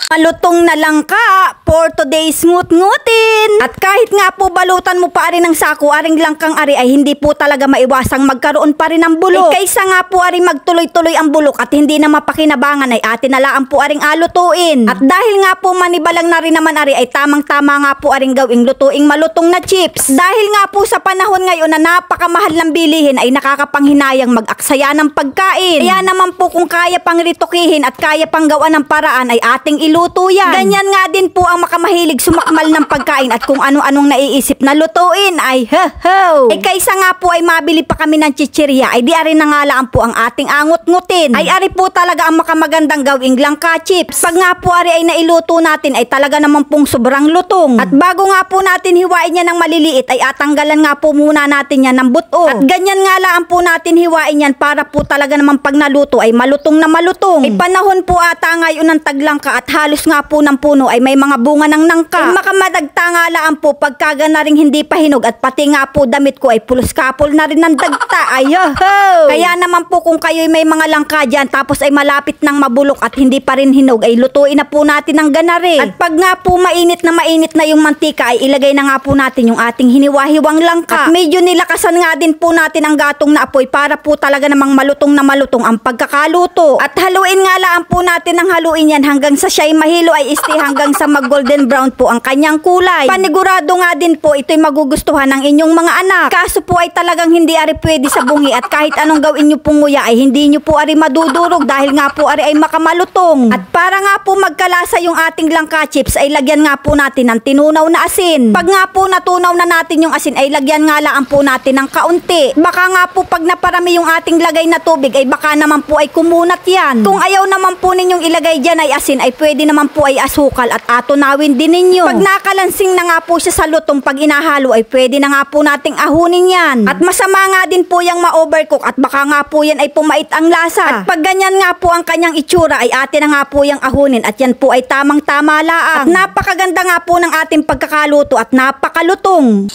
Malutong na lang ka for today's ngut-ngutin. At kahit nga po balutan mo pa rin ng sako, aring langkang ari ay hindi po talaga maiwasang magkaroon pa rin ng bulok. Kaysa nga po aring magtuloy-tuloy ang bulok at hindi na mapakinabangan ay atin na lang po aring alutuin. At dahil nga po manibalang na rin naman ari ay tamang-tama nga po aring gawing lutuing malutong na chips. Dahil nga po sa panahon ngayon na napakamahal ng bilihin ay nakakapanghinayang mag-aksaya ng pagkain. Kaya naman po kung kaya pang ritukihin at kaya pang gawa ng paraan ay ating iluto yan. Ganyan nga din po ang makamahilig sumakmal ng pagkain at kung ano-anong naiisip na lutuin ay ho-ho. Kaysa nga po ay mabili pa kami ng chichirya ay di ari na nga lang po ang ating angot-ngutin. Ay ari po talaga ang makamagandang gawing langka chips. Pag nga po ari ay nailuto natin ay talaga naman pong sobrang lutong. At bago nga po natin hiwain yan ng maliliit ay atanggalan nga po muna natin yan ng buto. At ganyan nga lang po natin hiwain yan para po talaga naman pag naluto ay malutong na malutong. Panahon po ata ngayon ng taglangka at halos nga po ng puno ay may mga bunga ng nangka. Makamadagta nga lang po pagkaga na rin hindi pa hinog at pati nga po damit ko ay pulos-kapol na rin ng dagta. Ayoho! Kaya naman po kung kayo may mga langka dyan tapos ay malapit ng mabulok at hindi pa rin hinog ay lutuin na po natin ng ganari. At pag nga po mainit na yung mantika ay ilagay na nga po natin yung ating hiniwa-hiwang langka. At medyo nilakasan nga din po natin ang gatong na apoy para po talaga namang malutong na malutong ang pagkakaluto. At haluin nga lang po natin ang haluin yan hanggang sa siya'y mahilo ay hanggang sa mag golden brown po ang kanyang kulay. Panigurado nga din po ito'y magugustuhan ng inyong mga anak. Kaso po ay talagang hindi ari pwede sa bungi at kahit anong gawin nyo pong nguya ay hindi nyo po ari madudurog dahil nga po ari ay makamalutong. At para nga po magkalasa yung ating langka chips ay lagyan nga po natin ng tinunaw na asin. Pag nga po natunaw na natin yung asin ay lagyan nga lang po natin ng kaunti. Baka nga po pag naparami yung ating lagay na tubig ay baka naman po ay kumunat yan. Kung ayaw naman po ninyong ilagay dyan ay asin ay pwede naman po ay asukal at atunawin din ninyo. Pag nakalansing na nga po siya sa lutong pag inahalo ay pwede na nga po nating ahunin yan. At masama nga din po yung ma-overcook at baka nga po yan ay pumait ang lasa. At pag ganyan nga po ang kanyang itsura ay atin na nga po yung ahunin at yan po ay tamang-tama laang. At napakaganda nga po ng ating pagkakaluto at napakalutong.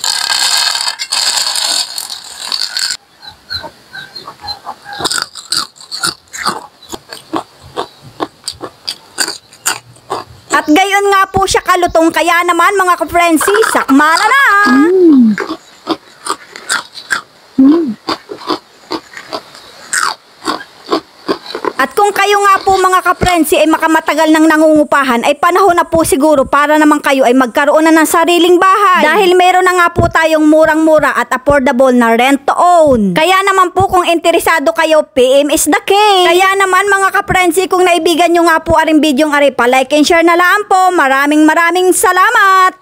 At gayon nga po siya kalutong kaya naman mga ka-frenzy, sakmala na! At kung kayo nga po mga ka-frenzy ay makamatagal ng nangungupahan ay panahon na po siguro para naman kayo ay magkaroon na ng sariling bahay. Dahil meron na nga po tayong murang-mura at affordable na rent to own. Kaya naman po kung interesado kayo, PM is the case. Kaya naman mga ka-frenzy kung naibigan nyo nga po aring video ng ari pa like and share na lang po. Maraming salamat!